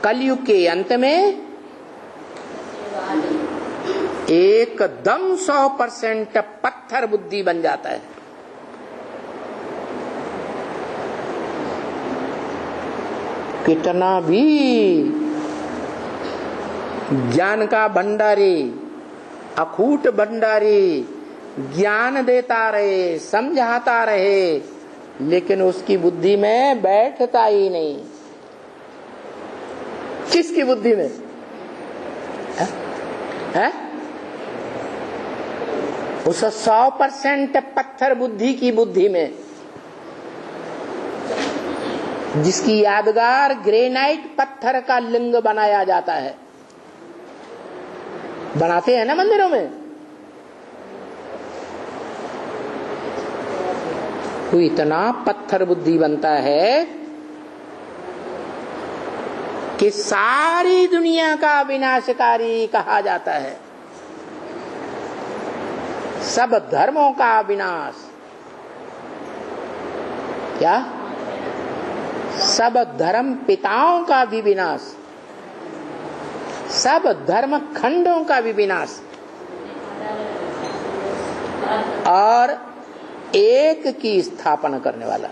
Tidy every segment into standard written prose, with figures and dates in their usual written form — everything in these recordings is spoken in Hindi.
कलयुग के अंत में एकदम 100% पत्थर बुद्धि बन जाता है। कितना भी ज्ञान का भंडारी, अखूट भंडारी ज्ञान देता रहे, समझाता रहे, लेकिन उसकी बुद्धि में बैठता ही नहीं। किसकी बुद्धि में है? उस 100% पत्थर बुद्धि की बुद्धि में, जिसकी यादगार ग्रेनाइट पत्थर का लिंग बनाया जाता है। बनाते हैं ना मंदिरों में। तो इतना पत्थर बुद्धि बनता है कि सारी दुनिया का विनाशकारी कहा जाता है। सब धर्मों का विनाश। क्या? सब धर्म पिताओं का भी विनाश, सब धर्म खंडों का भी विनाश, और एक की स्थापना करने वाला।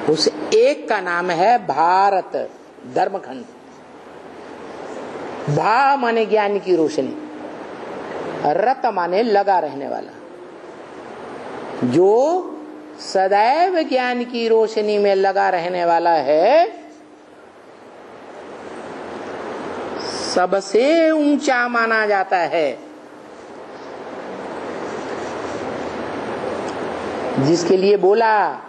उस एक का नाम है भारत धर्मखंड। भा माने ज्ञान की रोशनी, रत माने लगा रहने वाला, जो सदैव ज्ञान की रोशनी में लगा रहने वाला है, सबसे ऊंचा माना जाता है। जिसके लिए बोला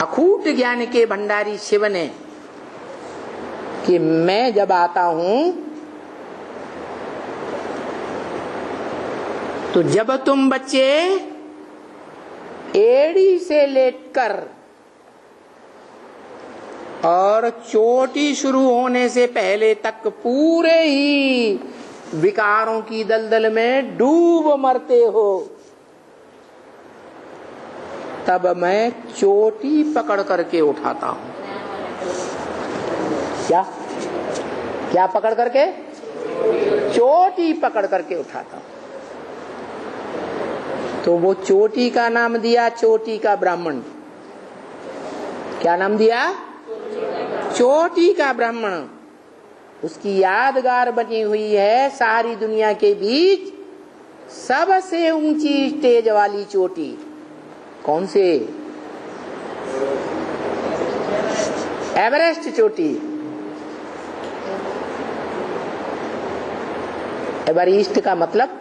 अखूट ज्ञान के भंडारी शिव ने कि मैं जब आता हूं तो जब तुम बच्चे एड़ी से लेटकर और चोटी शुरू होने से पहले तक पूरे ही विकारों की दलदल में डूब मरते हो, तब मैं चोटी पकड़ करके उठाता हूं। क्या क्या पकड़ करके? चोटी पकड़ करके उठाता हूं। तो वो चोटी का नाम दिया चोटी का ब्राह्मण। क्या नाम दिया? चोटी का ब्राह्मण। उसकी यादगार बनी हुई है सारी दुनिया के बीच सबसे ऊंची स्टेज वाली चोटी। कौन से? एवरेस्ट चोटी। एवरेस्ट का मतलब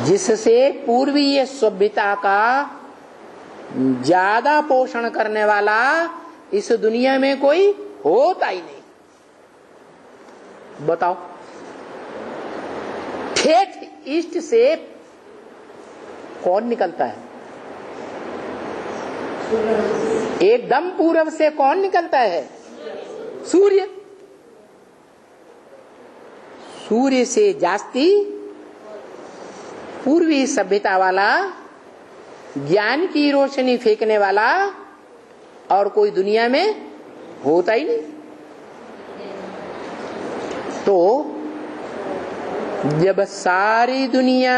जिससे पूर्वीय सभ्यता का ज्यादा पोषण करने वाला इस दुनिया में कोई होता ही नहीं। बताओ, ठेठ ईस्ट से कौन निकलता है? एकदम पूर्व से कौन निकलता है? सूर्य। सूर्य से जास्ती पूर्वी सभ्यता वाला, ज्ञान की रोशनी फेंकने वाला और कोई दुनिया में होता ही नहीं। तो जब सारी दुनिया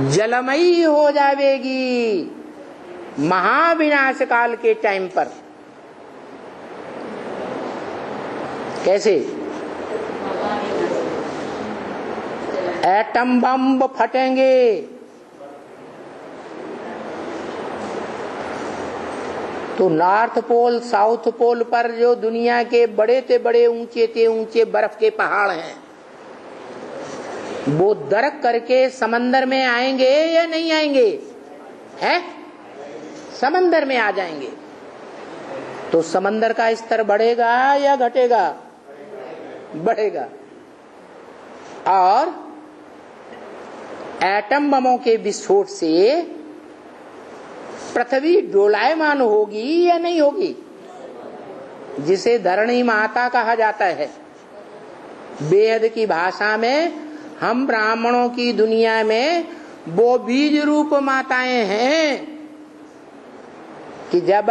जलमयी हो जाएगी महाविनाश काल के टाइम पर, कैसे? एटम बम फटेंगे, तो नॉर्थ पोल साउथ पोल पर जो दुनिया के बड़े से बड़े ऊंचे बर्फ के पहाड़ हैं, वो दरक करके समंदर में आएंगे या नहीं आएंगे? हैं? समंदर में आ जाएंगे। तो समंदर का स्तर बढ़ेगा या घटेगा? बढ़ेगा। और एटम बमों के विस्फोट से पृथ्वी डोलायमान होगी या नहीं होगी? जिसे धरणी माता कहा जाता है। वेद की भाषा में हम ब्राह्मणों की दुनिया में वो बीज रूप माताएं हैं कि जब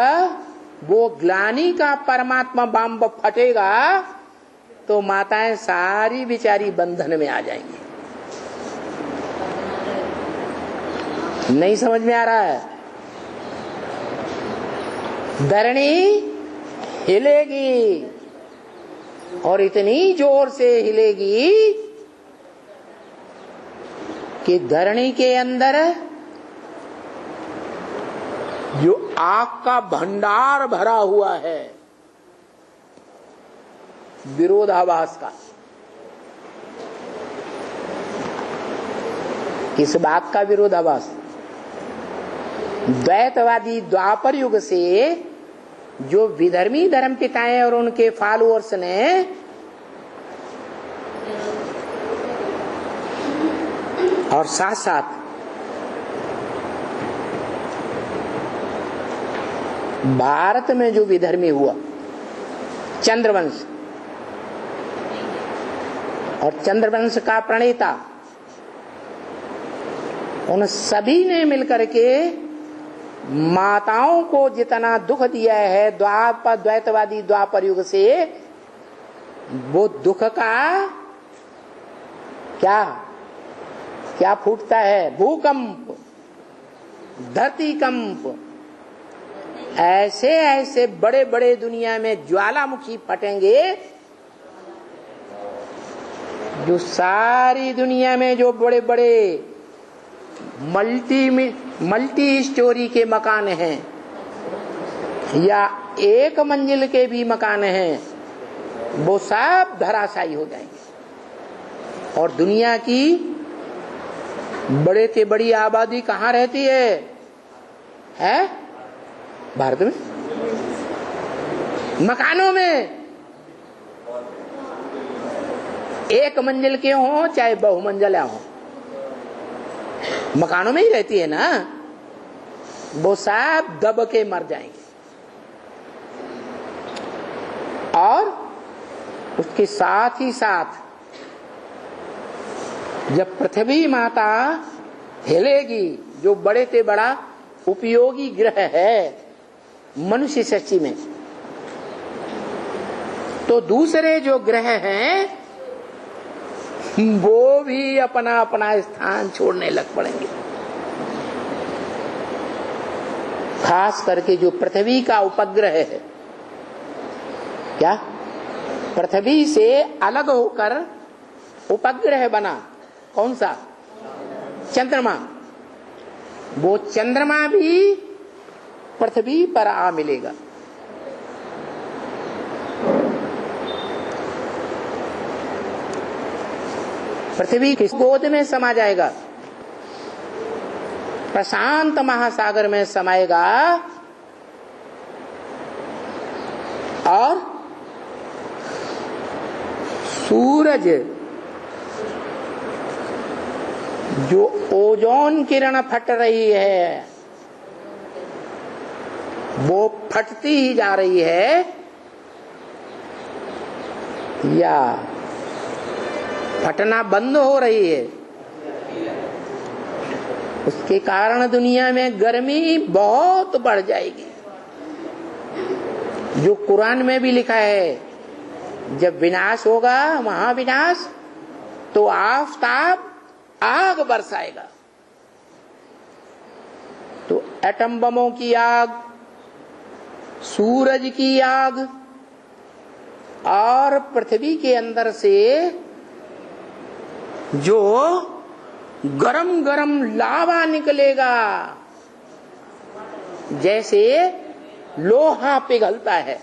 वो ग्लानि का परमात्मा बम फटेगा तो माताएं सारी बेचारी बंधन में आ जाएंगी। नहीं समझ में आ रहा है? धरणी हिलेगी और इतनी जोर से हिलेगी कि धरणी के अंदर जो आग का भंडार भरा हुआ है विरोधाभास का, किस बात का विरोधाभास? द्वैतवादी द्वापर युग से जो विधर्मी धर्म पिताएं और उनके फॉलोअर्स ने और साथ साथ भारत में जो विधर्मी हुआ चंद्रवंश और चंद्रवंश का प्रणेता, उन सभी ने मिलकर के माताओं को जितना दुख दिया है द्वैतवादी द्वापर युग से, वो दुख का क्या क्या फूटता है? भूकंप, धरती कंप, ऐसे ऐसे बड़े बड़े दुनिया में ज्वालामुखी फटेंगे जो सारी दुनिया में जो बड़े बड़े मल्टी स्टोरी के मकान हैं या एक मंजिल के भी मकान हैं, वो सब धराशायी हो जाएंगे। और दुनिया की बड़े से बड़ी आबादी कहाँ रहती है? भारत में, मकानों में, एक मंजिल के हों चाहे बहुमंजिला हों, मकानों में ही रहती है ना, वो सब दब के मर जाएंगे। और उसके साथ ही साथ जब पृथ्वी माता हिलेगी, जो बड़े से बड़ा उपयोगी ग्रह है मनुष्य सृष्टि में, तो दूसरे जो ग्रह हैं वो भी अपना अपना स्थान छोड़ने लग पड़ेंगे। खास करके जो पृथ्वी का उपग्रह है, क्या पृथ्वी से अलग होकर उपग्रह बना, कौन सा? चंद्रमा। वो चंद्रमा भी पृथ्वी पर आ मिलेगा। पृथ्वी किस गोद में समा जाएगा? प्रशांत महासागर में समाएगा। और सूरज जो ओजोन किरण फट रही है, वो फटती ही जा रही है या फटना बंद हो रही है, उसके कारण दुनिया में गर्मी बहुत बढ़ जाएगी। जो कुरान में भी लिखा है, जब विनाश होगा, महाविनाश, तो आफताब आग बरसाएगा। तो एटम बमों की आग, सूरज की आग और पृथ्वी के अंदर से जो गरम गरम लावा निकलेगा, जैसे लोहा पिघलता है,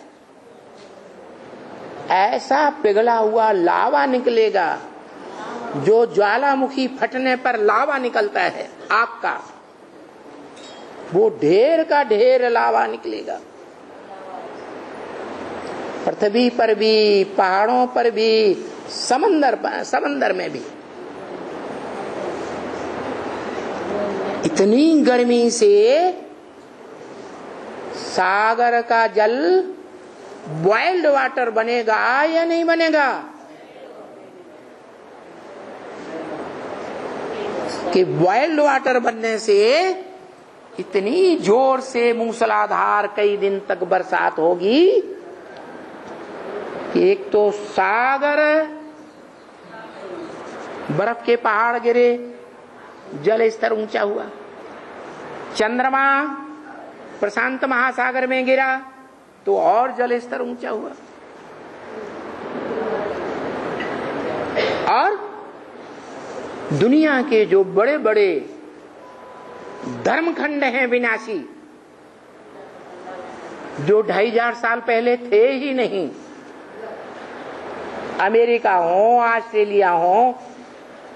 ऐसा पिघला हुआ लावा निकलेगा। जो ज्वालामुखी फटने पर लावा निकलता है आग का, वो ढेर का ढेर लावा निकलेगा। पृथ्वी पर भी, पहाड़ों पर भी, समंदर में भी इतनी गर्मी से सागर का जल बॉइल्ड वाटर बनेगा या नहीं बनेगा? कि बॉइल्ड वाटर बनने से इतनी जोर से मूसलाधार कई दिन तक बरसात होगी कि एक तो सागर, बर्फ के पहाड़ गिरे, जल स्तर ऊंचा हुआ, चंद्रमा प्रशांत महासागर में गिरा तो और जल स्तर ऊंचा हुआ, और दुनिया के जो बड़े बड़े धर्मखंड हैं विनाशी, जो 2500 साल पहले थे ही नहीं, अमेरिका हो, ऑस्ट्रेलिया हो,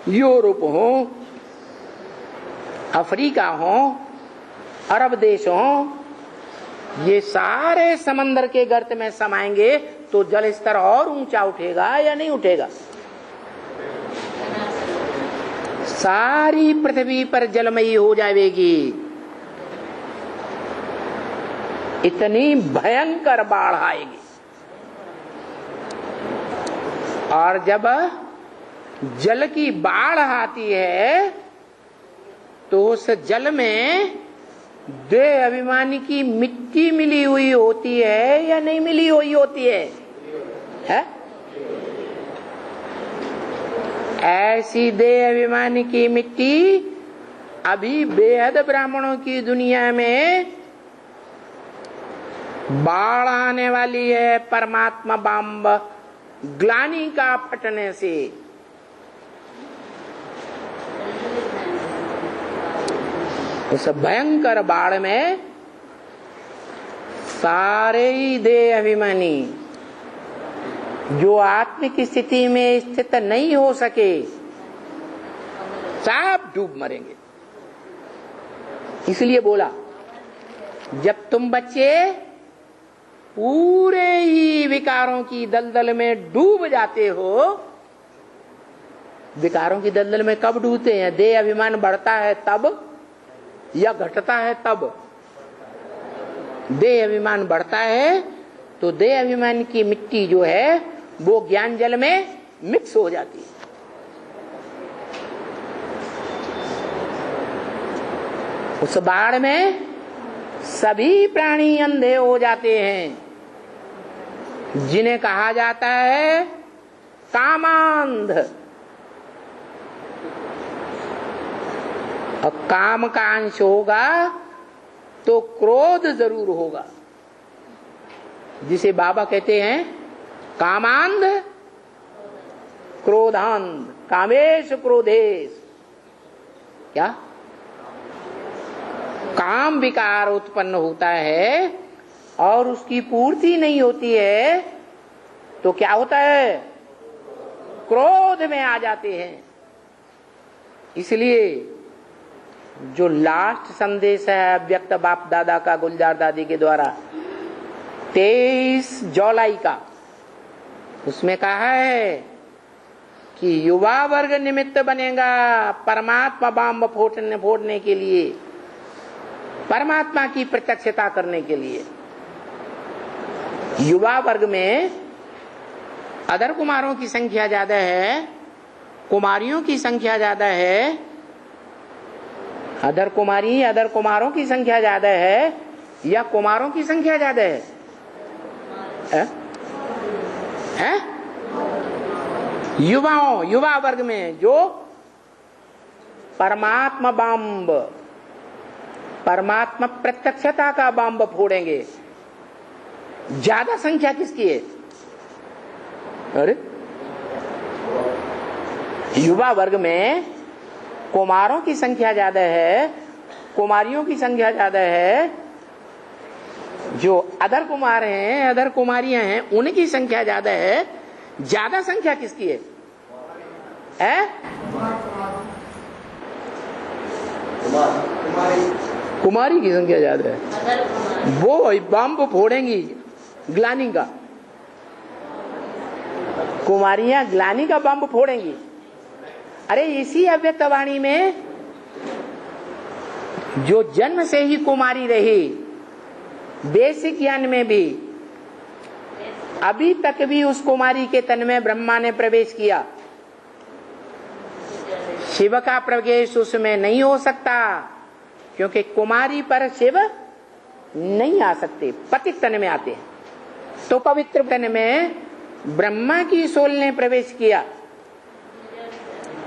यूरोप हो, अफ्रीका हो, अरब देश हो, ये सारे समंदर के गर्त में समाएंगे तो जल स्तर और ऊंचा उठेगा या नहीं उठेगा? सारी पृथ्वी पर जलमयी हो जाएगी। इतनी भयंकर बाढ़ आएगी। और जब जल की बाढ़ आती है तो उस जल में देह अभिमानी की मिट्टी मिली हुई होती है या नहीं मिली हुई होती है? ऐसी देह अभिमानी की मिट्टी अभी बेहद ब्राह्मणों की दुनिया में बाढ़ आने वाली है, परमात्मा बम ग्लानि का फटने से। उस भयंकर बाढ़ में सारे ही देह अभिमानी जो आत्मिक स्थिति में स्थित नहीं हो सके सब डूब मरेंगे। इसलिए बोला, जब तुम बच्चे पूरे ही विकारों की दलदल में डूब जाते हो, विकारों की दलदल में कब डूबते हैं? देह अभिमान बढ़ता है तब या घटता है तब? देह अभिमान बढ़ता है तो देह अभिमान की मिट्टी जो है वो ज्ञान जल में मिक्स हो जाती है। उस बाढ़ में सभी प्राणी अंधे हो जाते हैं, जिन्हें कहा जाता है कामांध। और काम का अंश होगा तो क्रोध जरूर होगा, जिसे बाबा कहते हैं कामांध क्रोधांध, कामेश क्रोधेश। क्या काम विकार उत्पन्न होता है और उसकी पूर्ति नहीं होती है तो क्या होता है? क्रोध में आ जाते हैं। इसलिए जो लास्ट संदेश है व्यक्त बाप दादा का गुलजार दादी के द्वारा 23 जुलाई का, उसमें कहा है कि युवा वर्ग निमित्त बनेगा परमात्मा बम फोड़ने के लिए, परमात्मा की प्रत्यक्षता करने के लिए। युवा वर्ग में अदर कुमारों की संख्या ज्यादा है, कुमारियों की संख्या ज्यादा है। अदर कुमारों की संख्या ज्यादा है या कुमारों की संख्या ज्यादा है? युवा वर्ग में जो परमात्मा बम, परमात्मा प्रत्यक्षता का बम फोड़ेंगे, ज्यादा संख्या किसकी है? अरे युवा वर्ग में कुमारों की संख्या ज्यादा है, कुमारियों की संख्या ज्यादा है। जो अदर कुमार हैं, अदर कुमारियां हैं, उनकी संख्या ज्यादा है। ज्यादा संख्या किसकी है? कुमारी की संख्या ज्यादा है। वो बम फोड़ेंगी ग्लानि का, कुमारियां ग्लानि का बम फोड़ेंगी। अरे इसी अव्यक्तवाणी में जो जन्म से ही कुमारी रही, बेसिक ज्ञान में भी, अभी तक भी उस कुमारी के तन में ब्रह्मा ने प्रवेश किया। शिव का प्रवेश उसमें नहीं हो सकता, क्योंकि कुमारी पर शिव नहीं आ सकते, पतित तन में आते हैं। तो पवित्र तन में ब्रह्मा की सोल ने प्रवेश किया।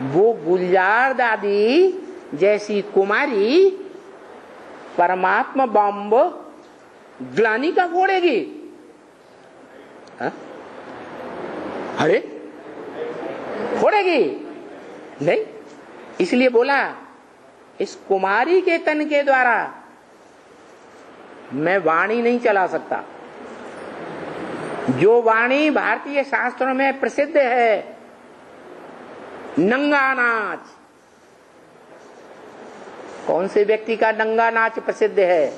वो गुलजार दादी जैसी कुमारी परमात्मा बम्ब ग्लानी का फोड़ेगी? अरे फोड़ेगी नहीं। इसलिए बोला इस कुमारी के तन के द्वारा मैं वाणी नहीं चला सकता। जो वाणी भारतीय शास्त्रों में प्रसिद्ध है, नंगा नाच। कौन से व्यक्ति का नंगा नाच प्रसिद्ध है?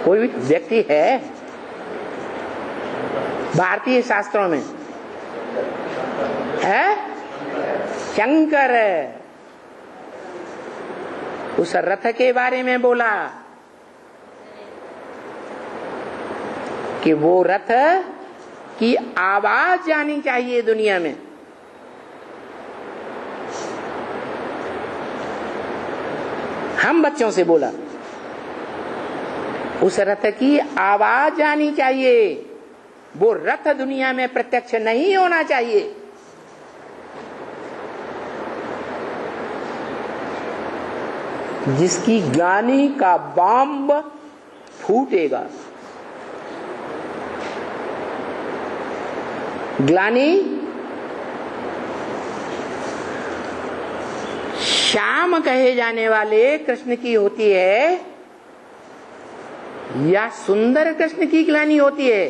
कोई व्यक्ति है भारतीय शास्त्रों में? है शंकर। उस रथ के बारे में बोला कि वो रथ की आवाज जानी चाहिए दुनिया में। हम बच्चों से बोला उस रथ की आवाज जानी चाहिए, वो रथ दुनिया में प्रत्यक्ष नहीं होना चाहिए। जिसकी ग्लानि का बॉम्ब फूटेगा। ग्लानि श्याम कहे जाने वाले कृष्ण की होती है या सुंदर कृष्ण की ग्लानि होती है?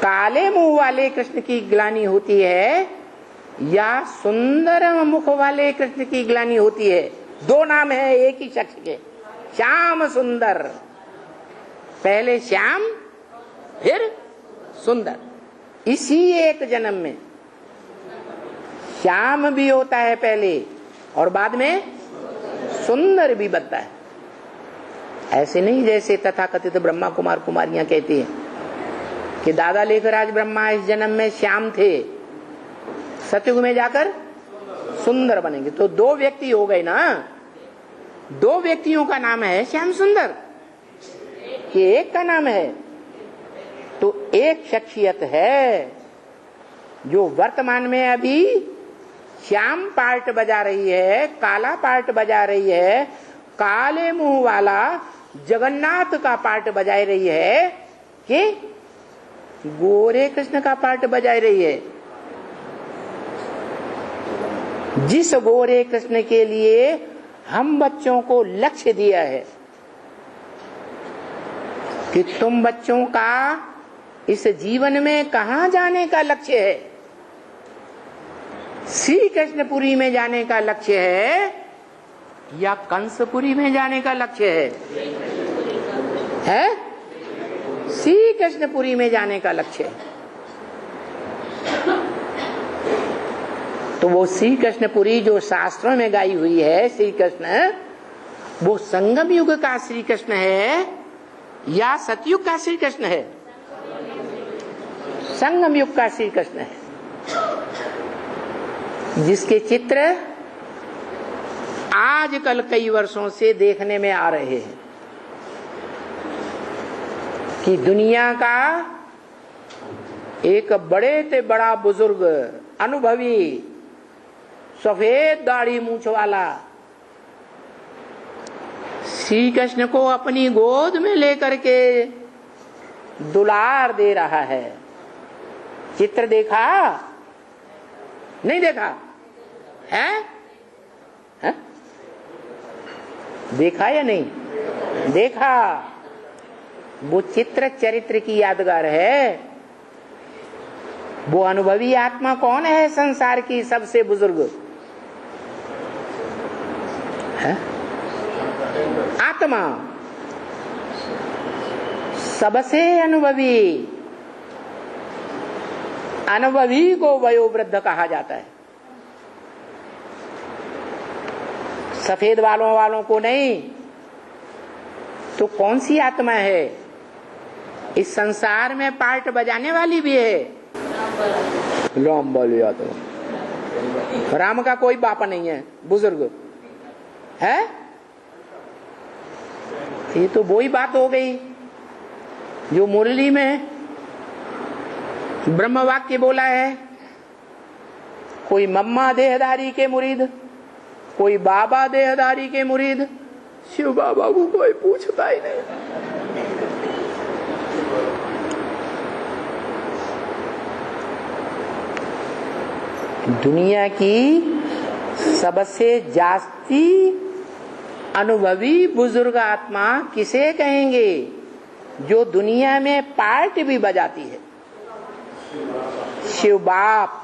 काले मुंह वाले कृष्ण की ग्लानि होती है या सुंदर मुख वाले कृष्ण की ग्लानि होती है? दो नाम है एक ही शख्स के, श्याम सुंदर। पहले श्याम फिर सुंदर। इसी एक जन्म में श्याम भी होता है पहले और बाद में सुंदर भी बनता है। ऐसे नहीं जैसे तथाकथित ब्रह्मा कुमार कुमारियां कहती हैं कि दादा लेकर आज ब्रह्मा इस जन्म में श्याम थे, सतयुग में जाकर सुंदर बनेंगे। तो दो व्यक्ति हो गए ना, दो व्यक्तियों का नाम है श्याम सुंदर कि एक का नाम है? तो एक शख्सियत है जो वर्तमान में अभी श्याम पार्ट बजा रही है, काला पार्ट बजा रही है, काले मुंह वाला जगन्नाथ का पार्ट बजा रही है कि गोरे कृष्ण का पार्ट बजा रही है। जिस गोरे कृष्ण के लिए हम बच्चों को लक्ष्य दिया है कि तुम बच्चों का इस जीवन में कहां जाने का लक्ष्य है? श्री कृष्णपुरी में जाने का लक्ष्य है या कंसपुरी में जाने का लक्ष्य है? श्री कृष्णपुरी में जाने का लक्ष्य है। तो वो श्री कृष्णपुरी जो शास्त्रों में गाई हुई है श्री कृष्ण, वो संगम युग का श्री कृष्ण है या सतयुग का श्री कृष्ण है? संगम युग का श्री कृष्ण है, जिसके चित्र आजकल कई वर्षों से देखने में आ रहे हैं कि दुनिया का एक बड़े से बड़ा बुजुर्ग, अनुभवी, सफेद दाढ़ी मूंछ वाला श्री कृष्ण को अपनी गोद में लेकर के दुलार दे रहा है। चित्र देखा? नहीं देखा है? देखा या नहीं देखा? वो चित्र चरित्र की यादगार है। वो अनुभवी आत्मा कौन है संसार की सबसे बुजुर्ग? है आत्मा, सबसे अनुभवी। अनुभवी को वयोवृद्ध कहा जाता है, सफेद वालों को नहीं। तो कौन सी आत्मा है? इस संसार में पार्ट बजाने वाली भी है। राम बोलिया तो राम का कोई बाप नहीं है, बुजुर्ग है। ये तो वही बात हो गई जो मुरली में ब्रह्म वाक्य बोला है। कोई मम्मा देहधारी के मुरीद, कोई बाबा देहधारी के मुरीद, शिव बाबा को कोई पूछता ही नहीं। दुनिया की सबसे जास्ती अनुभवी बुजुर्ग आत्मा किसे कहेंगे? जो दुनिया में पार्ट भी बजाती है, शिव बाप।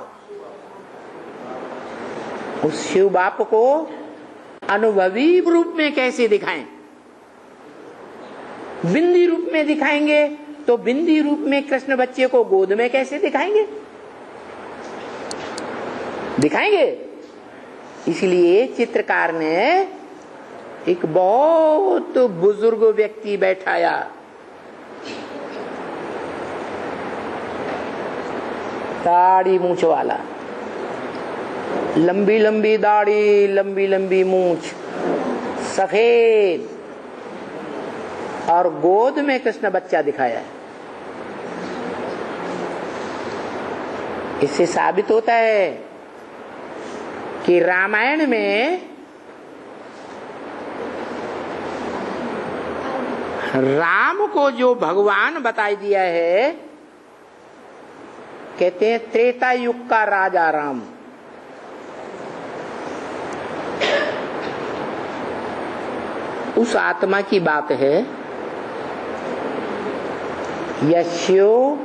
उस शिव बाप को अनुभवी रूप में कैसे दिखाएं? बिंदी रूप में दिखाएंगे तो बिंदी रूप में कृष्ण बच्चे को गोद में कैसे दिखाएंगे? दिखाएंगे। इसलिए चित्रकार ने एक बहुत बुजुर्ग व्यक्ति बैठाया, दाढ़ी मूंछ वाला, लंबी लंबी दाढ़ी, लंबी लंबी मूंछ, सफेद, और गोद में कृष्ण बच्चा दिखाया है। इससे साबित होता है कि रामायण में राम को जो भगवान बताई दिया है, कहते हैं त्रेता युग का राजा राम। उस आत्मा की बात है। यश्यो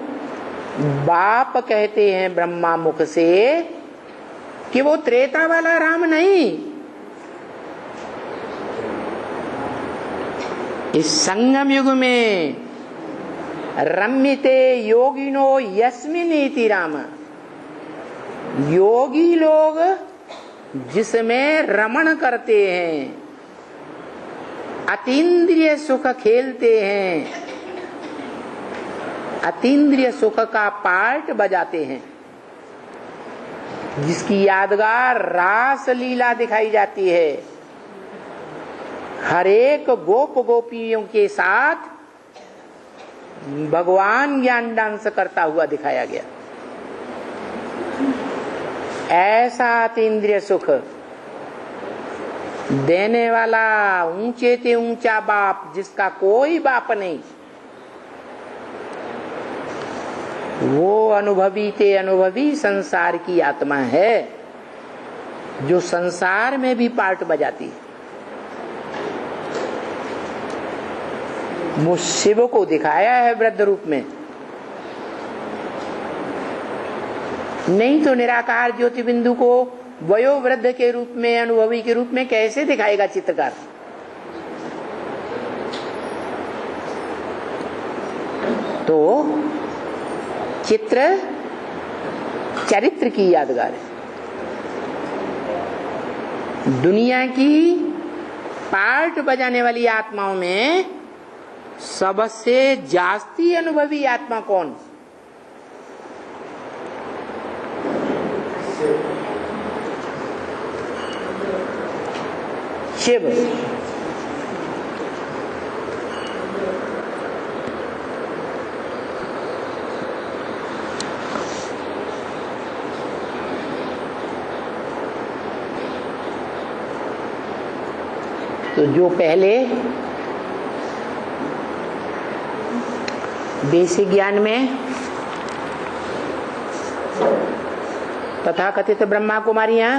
बाप कहते हैं ब्रह्मा मुख से कि वो त्रेता वाला राम नहीं, इस संगम युग में रम्यते योगिनो यस्मिनीति राम। योगी लोग जिसमें रमण करते हैं, अतीन्द्रिय सुख खेलते हैं, अतीन्द्रिय सुख का पार्ट बजाते हैं, जिसकी यादगार रास लीला दिखाई जाती है। हर एक गोप गोपियों के साथ भगवान ज्ञान डांस करता हुआ दिखाया गया। ऐसा अतीन्द्रिय सुख देने वाला ऊंचे ते ऊंचा बाप, जिसका कोई बाप नहीं, वो अनुभवी ते अनुभवी संसार की आत्मा है, जो संसार में भी पार्ट बजाती है। वो शिव को दिखाया है वृद्ध रूप में, नहीं तो निराकार ज्योति बिंदु को वयोवृद्ध के रूप में, अनुभवी के रूप में कैसे दिखाएगा चित्रकार? तो चित्र चरित्र की यादगार है। दुनिया की पार्ट बजाने वाली आत्माओं में सबसे जास्ती अनुभवी आत्मा कौन? शिव। तो जो पहले बेसिक ज्ञान में तथाकथित ब्रह्मा कुमारियां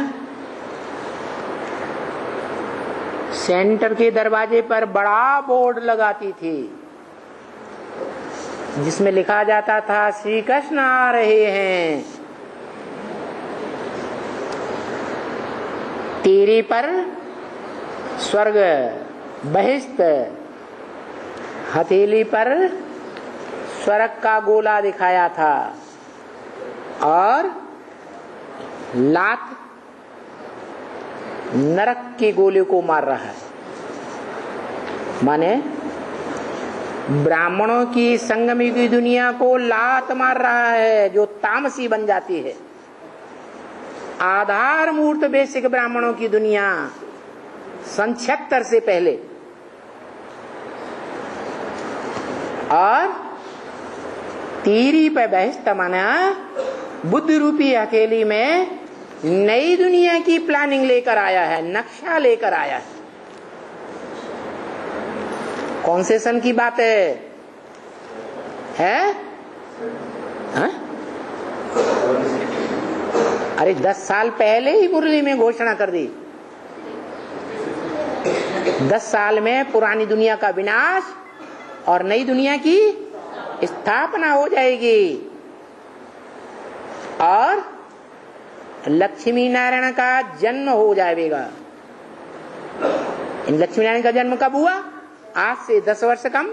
सेंटर के दरवाजे पर बड़ा बोर्ड लगाती थी, जिसमें लिखा जाता था श्री कृष्ण आ रहे हैं, तेरे पर स्वर्ग बहिष्ट, हथेली पर स्वर्ग का गोला दिखाया था और लात नरक के गोले को मार रहा है। माने ब्राह्मणों की संगमी की दुनिया को लात मार रहा है, जो तामसी बन जाती है। आधार मूर्त बेसिक ब्राह्मणों की दुनिया सन 76 से पहले, और तीरी पे बहस माना बुद्ध रूपी हथेली में नई दुनिया की प्लानिंग लेकर आया है, नक्शा लेकर आया है। कौन से सन की बात है? हा? अरे 10 साल पहले ही मुरली में घोषणा कर दी। 10 साल में पुरानी दुनिया का विनाश और नई दुनिया की स्थापना हो जाएगी, और लक्ष्मी नारायण का जन्म हो जाएगा। इन लक्ष्मी नारायण का जन्म कब हुआ? आज से 10 वर्ष कम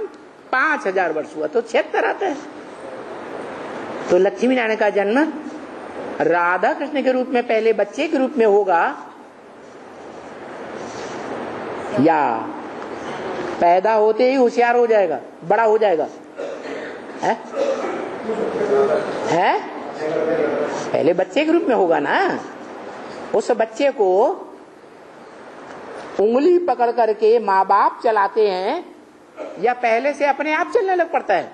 5000 वर्ष हुआ, तो 76 आता है। तो लक्ष्मी नारायण का जन्म राधा कृष्ण के रूप में पहले बच्चे के रूप में होगा, या पैदा होते ही होशियार हो जाएगा, बड़ा हो जाएगा? है? पहले बच्चे के रूप में होगा ना। उस बच्चे को उंगली पकड़ करके माँ बाप चलाते हैं, या पहले से अपने आप चलने लग पड़ता है?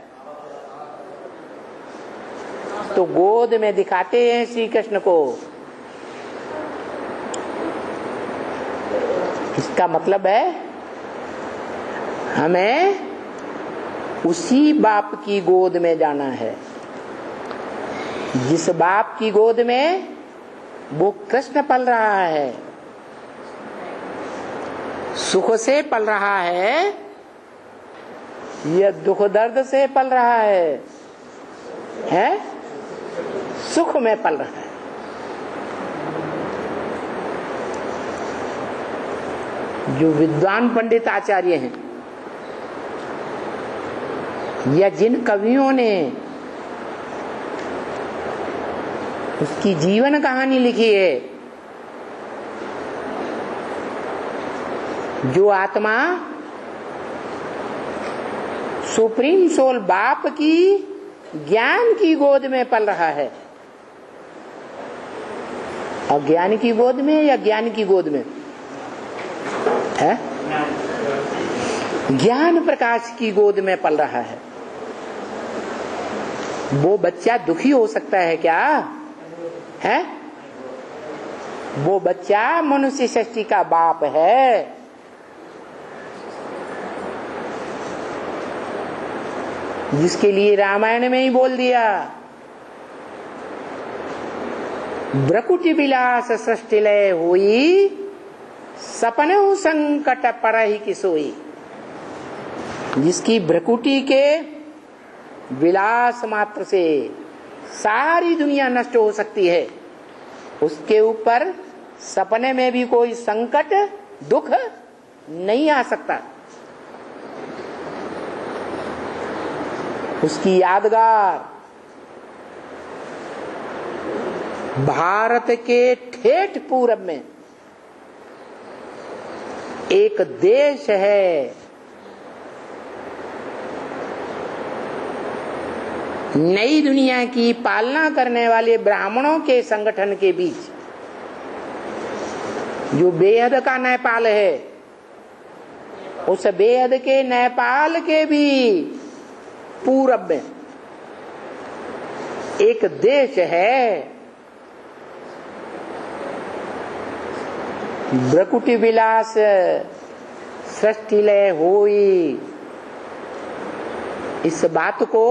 तो गोद में दिखाते हैं श्री कृष्ण को। इसका मतलब है हमें उसी बाप की गोद में जाना है, जिस बाप की गोद में वो कृष्ण पल रहा है, सुख से पल रहा है या दुख दर्द से पल रहा है? सुख में पल रहा है। जो विद्वान पंडित आचार्य हैं, या जिन कवियों ने उसकी जीवन कहानी लिखी है, जो आत्मा सुप्रीम सोल बाप की ज्ञान की गोद में पल रहा है, अज्ञान की गोद में या ज्ञान की गोद में है? ज्ञान प्रकाश की गोद में पल रहा है। वो बच्चा दुखी हो सकता है क्या? है? वो बच्चा मनुष्य सृष्टि का बाप है। जिसके लिए रामायण में ही बोल दिया, ब्रकुटि विलास सृष्टि लय हुई, सपने संकट परहि की सोई। जिसकी भ्रकुटी के विलास मात्र से सारी दुनिया नष्ट हो सकती है, उसके ऊपर सपने में भी कोई संकट दुख नहीं आ सकता। उसकी यादगार भारत के ठेठ पूरब में एक देश है, नई दुनिया की पालना करने वाले ब्राह्मणों के संगठन के बीच, जो बेहद का नेपाल है, उस बेहद के नेपाल के भी पूरब में एक देश है, ब्रकुटि विलास सृष्टि लय होई। इस बात को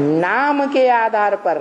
नाम के आधार पर